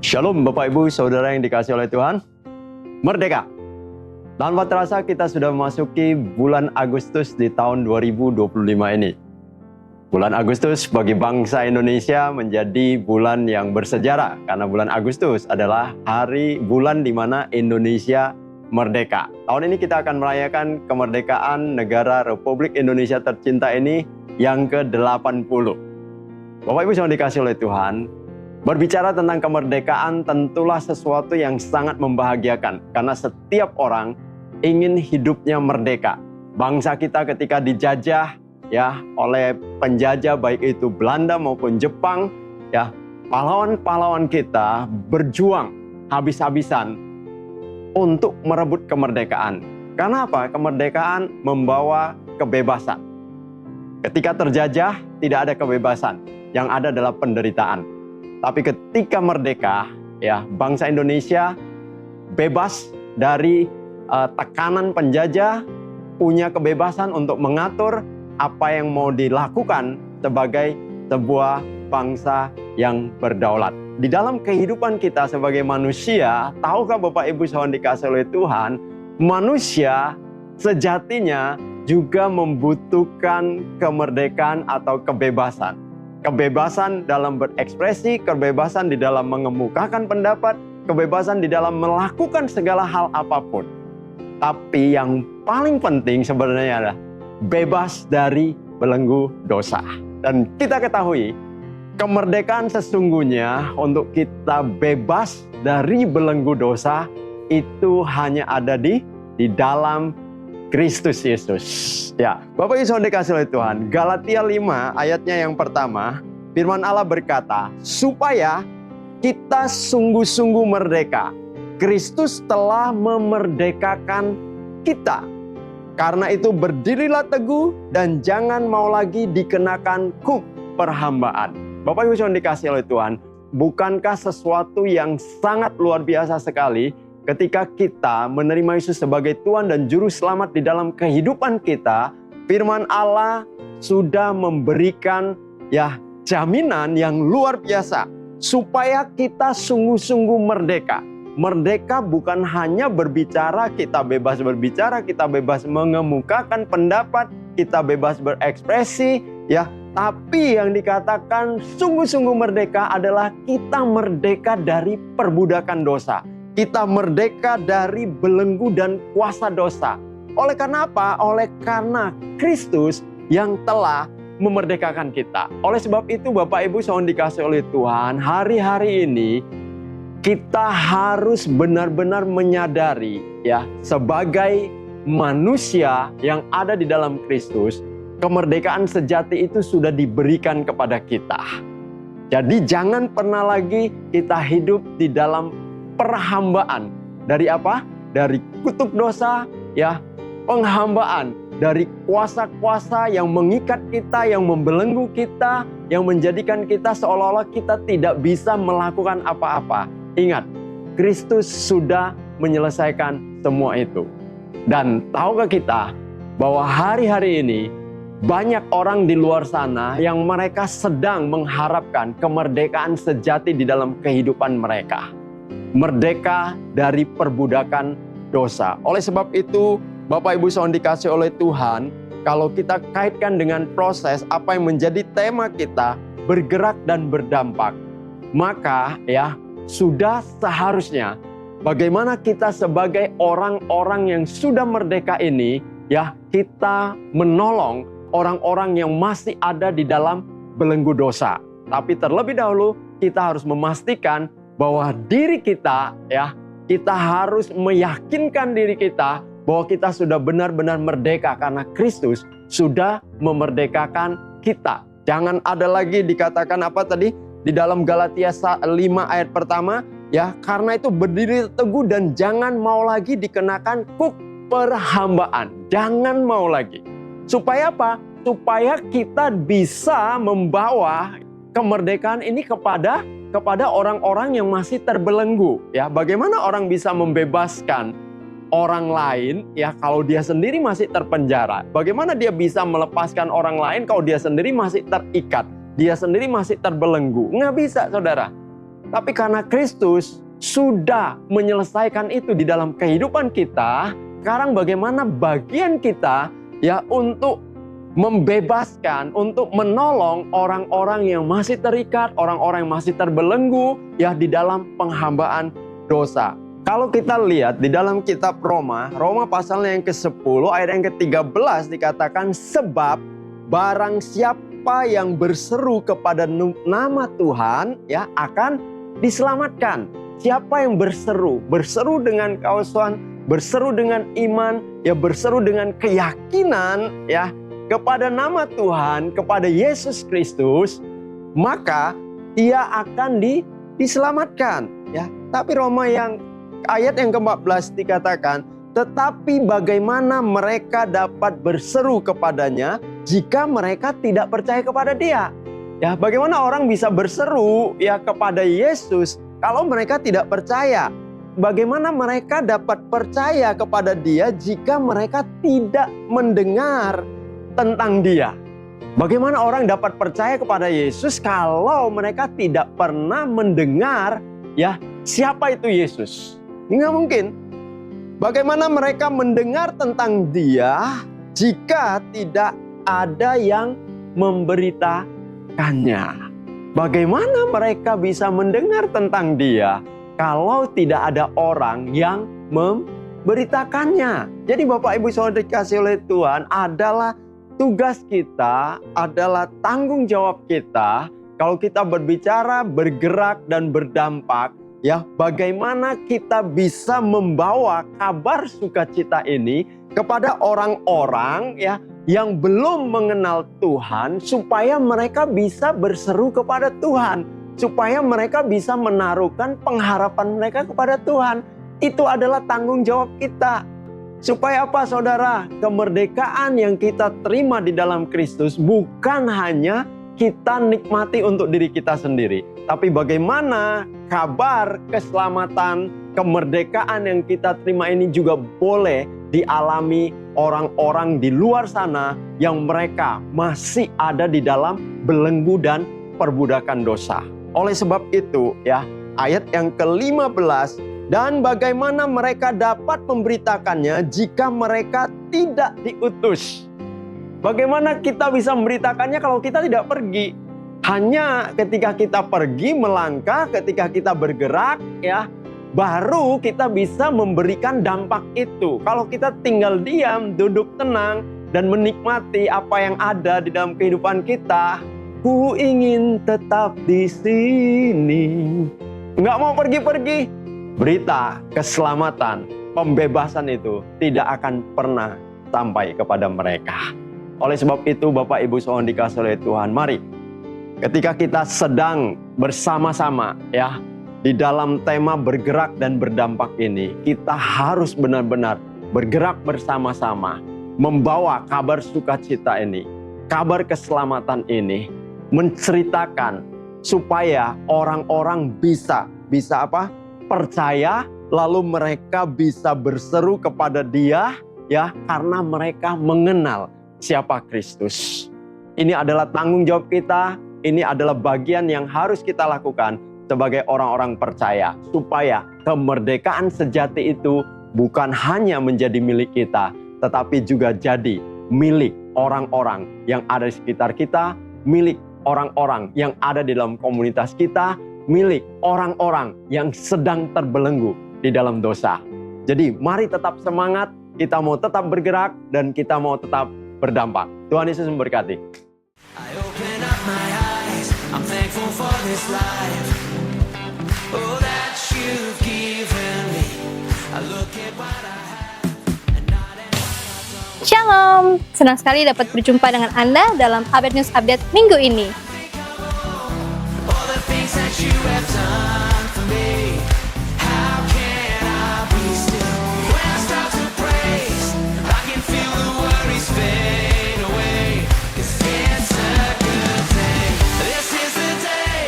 Shalom Bapak Ibu Saudara yang dikasihi oleh Tuhan. Merdeka. Tanpa terasa kita sudah memasuki bulan Agustus di tahun 2025 ini. Bulan Agustus bagi bangsa Indonesia menjadi bulan yang bersejarah karena bulan Agustus adalah bulan di mana Indonesia merdeka. Tahun ini kita akan merayakan kemerdekaan negara Republik Indonesia tercinta ini yang ke-80. Bapak Ibu yang dikasihi oleh Tuhan, berbicara tentang kemerdekaan tentulah sesuatu yang sangat membahagiakan karena setiap orang ingin hidupnya merdeka. Bangsa kita ketika dijajah oleh penjajah baik itu Belanda maupun Jepang, pahlawan-pahlawan kita berjuang habis-habisan untuk merebut kemerdekaan. Karena apa? Kemerdekaan membawa kebebasan. Ketika terjajah tidak ada kebebasan, yang ada adalah penderitaan. Tapi ketika merdeka, bangsa Indonesia bebas dari tekanan penjajah, punya kebebasan untuk mengatur apa yang mau dilakukan sebagai sebuah bangsa yang berdaulat. Di dalam kehidupan kita sebagai manusia, tahukah Bapak Ibu saudara dikasihi oleh Tuhan, manusia sejatinya juga membutuhkan kemerdekaan atau kebebasan. Kebebasan dalam berekspresi, kebebasan di dalam mengemukakan pendapat, kebebasan di dalam melakukan segala hal apapun. Tapi yang paling penting sebenarnya adalah bebas dari belenggu dosa. Dan kita ketahui, kemerdekaan sesungguhnya untuk kita bebas dari belenggu dosa itu hanya ada di dalam Kristus Yesus. Bapak Ibu saudara dikasihi oleh Tuhan, Galatia 5 ayatnya yang pertama, firman Allah berkata, supaya kita sungguh-sungguh merdeka. Kristus telah memerdekakan kita. Karena itu berdirilah teguh dan jangan mau lagi dikenakan kuk perhambaan. Bapak Ibu saudara dikasihi oleh Tuhan, bukankah sesuatu yang sangat luar biasa sekali ketika kita menerima Yesus sebagai Tuhan dan Juru Selamat di dalam kehidupan kita, firman Allah sudah memberikan jaminan yang luar biasa supaya kita sungguh-sungguh merdeka. Merdeka bukan hanya berbicara, kita bebas berbicara, kita bebas mengemukakan pendapat, kita bebas berekspresi, tapi yang dikatakan sungguh-sungguh merdeka adalah kita merdeka dari perbudakan dosa. Kita merdeka dari belenggu dan kuasa dosa. Oleh karena apa? Oleh karena Kristus yang telah memerdekakan kita. Oleh sebab itu Bapak Ibu saudara dikasihi oleh Tuhan, hari-hari ini kita harus benar-benar menyadari sebagai manusia yang ada di dalam Kristus, kemerdekaan sejati itu sudah diberikan kepada kita. Jadi jangan pernah lagi kita hidup di dalam perhambaan. Dari apa? Dari kutuk dosa, penghambaan. Dari kuasa-kuasa yang mengikat kita, yang membelenggu kita, yang menjadikan kita seolah-olah kita tidak bisa melakukan apa-apa. Ingat, Kristus sudah menyelesaikan semua itu. Dan tahukah kita bahwa hari-hari ini banyak orang di luar sana yang mereka sedang mengharapkan kemerdekaan sejati di dalam kehidupan mereka. Merdeka dari perbudakan dosa. Oleh sebab itu, Bapak Ibu saudara dikasihi oleh Tuhan, kalau kita kaitkan dengan proses apa yang menjadi tema kita, bergerak dan berdampak, maka sudah seharusnya bagaimana kita sebagai orang-orang yang sudah merdeka ini, kita menolong orang-orang yang masih ada di dalam belenggu dosa. Tapi terlebih dahulu kita harus memastikan bahwa diri kita, kita harus meyakinkan diri kita bahwa kita sudah benar-benar merdeka karena Kristus sudah memerdekakan kita. Jangan ada lagi dikatakan apa tadi di dalam Galatia 5 ayat pertama, karena itu berdiri teguh dan jangan mau lagi dikenakan kuk perhambaan. Jangan mau lagi. Supaya apa? Supaya kita bisa membawa kemerdekaan ini kepada orang-orang yang masih terbelenggu. Bagaimana orang bisa membebaskan orang lain kalau dia sendiri masih terpenjara? Bagaimana dia bisa melepaskan orang lain kalau dia sendiri masih terikat? dia sendiri masih terbelenggu. Nggak bisa, saudara. Tapi karena Kristus sudah menyelesaikan itu di dalam kehidupan kita, sekarang bagaimana bagian kita ya untuk membebaskan, untuk menolong orang-orang yang masih terikat, orang-orang yang masih terbelenggu ya di dalam penghambaan dosa. Kalau kita lihat di dalam kitab Roma pasalnya yang ke-10 ayat yang ke-13 dikatakan, sebab barang siapa yang berseru kepada nama Tuhan ya akan diselamatkan. Siapa yang berseru dengan kausan, berseru dengan iman, ya berseru dengan keyakinan ya kepada nama Tuhan, kepada Yesus Kristus, maka ia akan diselamatkan ya. Tapi Roma yang ayat yang ke-14 dikatakan, tetapi bagaimana mereka dapat berseru kepadanya jika mereka tidak percaya kepada Dia? Ya, bagaimana orang bisa berseru ya kepada Yesus kalau mereka tidak percaya? Bagaimana mereka dapat percaya kepada Dia jika mereka tidak mendengar tentang Dia? Bagaimana orang dapat percaya kepada Yesus kalau mereka tidak pernah mendengar ya siapa itu Yesus? Nggak mungkin. Bagaimana mereka mendengar tentang Dia jika tidak ada yang memberitakannya? Bagaimana mereka bisa mendengar tentang Dia kalau tidak ada orang yang memberitakannya? Jadi Bapak Ibu Saudara dikasih oleh Tuhan, adalah tugas kita, adalah tanggung jawab kita kalau kita berbicara, bergerak dan berdampak. Ya, bagaimana kita bisa membawa kabar sukacita ini kepada orang-orang ya yang belum mengenal Tuhan, supaya mereka bisa berseru kepada Tuhan, supaya mereka bisa menaruhkan pengharapan mereka kepada Tuhan. Itu adalah tanggung jawab kita. Supaya apa, saudara? Kemerdekaan yang kita terima di dalam Kristus bukan hanya kita nikmati untuk diri kita sendiri, tapi bagaimana kabar keselamatan, kemerdekaan yang kita terima ini juga boleh dialami orang-orang di luar sana yang mereka masih ada di dalam belenggu dan perbudakan dosa. Oleh sebab itu ya, ayat yang ke-15, dan bagaimana mereka dapat memberitakannya jika mereka tidak diutus? Bagaimana kita bisa memberitakannya kalau kita tidak pergi? Hanya ketika kita pergi melangkah, ketika kita bergerak ya, baru kita bisa memberikan dampak itu. Kalau kita tinggal diam, duduk tenang dan menikmati apa yang ada di dalam kehidupan kita, ku ingin tetap di sini, nggak mau pergi-pergi, berita keselamatan, pembebasan itu tidak akan pernah sampai kepada mereka. Oleh sebab itu Bapak Ibu Saudara dikasih oleh Tuhan, mari ketika kita sedang bersama-sama ya di dalam tema bergerak dan berdampak ini, kita harus benar-benar bergerak bersama-sama, membawa kabar sukacita ini, kabar keselamatan ini, menceritakan supaya orang-orang bisa apa? Percaya, lalu mereka bisa berseru kepada Dia ya, karena mereka mengenal siapa Kristus. Ini adalah tanggung jawab kita, ini adalah bagian yang harus kita lakukan sebagai orang-orang percaya, supaya kemerdekaan sejati itu bukan hanya menjadi milik kita, tetapi juga jadi milik orang-orang yang ada di sekitar kita, milik orang-orang yang ada di dalam komunitas kita, milik orang-orang yang sedang terbelenggu di dalam dosa. Jadi mari tetap semangat, kita mau tetap bergerak dan kita mau tetap berdampak. Tuhan Yesus memberkati. I open up my eyes, I'm thankful for this life. Oh, that you've given me. I look at what I have and not at what I don't. Shalom, senang sekali dapat berjumpa dengan Anda dalam Update News Update minggu ini. All the things that you have done for me. How can I be still when I start to praise? I can feel the worries fade away. 'Cause it's a good day. This is the day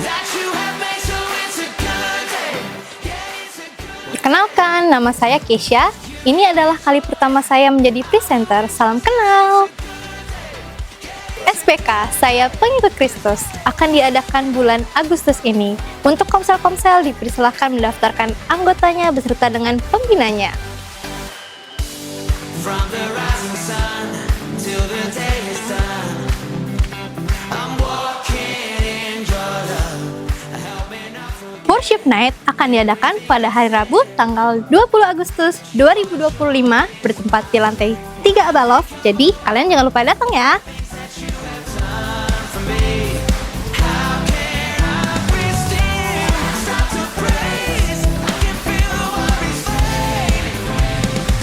that you have made, so it's a good day. Yeah, it's a good day. Perkenalkan, nama saya Keisha. Ini adalah kali pertama saya menjadi presenter. Salam kenal. SPK, saya pengikut Kristus, akan diadakan bulan Agustus ini. Untuk komsel-komsel dipersilakan mendaftarkan anggotanya beserta dengan pembinanya. From the rising sun till the day is done, I'm walking in your love, helping out for Worship Night akan diadakan pada hari Rabu tanggal 20 Agustus 2025 bertempat di lantai 3 Abalov. Jadi kalian jangan lupa datang ya. me. How can I resist? Start to praise. I can feel the worries fade.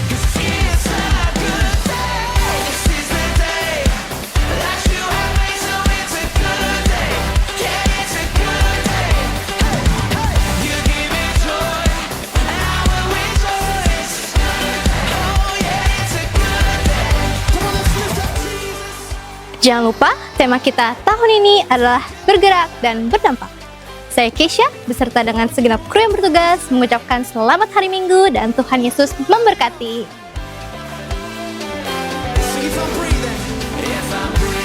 'Cause it's a good day. This is the day that you have made, so it's a good day. Yeah, it's a good day. Hey, hey. You give me joy, and I will rejoice. Oh yeah, it's a good day. Come on, let's lift up Jesus. Jangan lupa, tema kita tahun ini adalah bergerak dan berdampak. Saya Keisha, beserta dengan segenap kru yang bertugas, mengucapkan selamat hari Minggu dan Tuhan Yesus memberkati. If I'm breathing, if I'm breathing.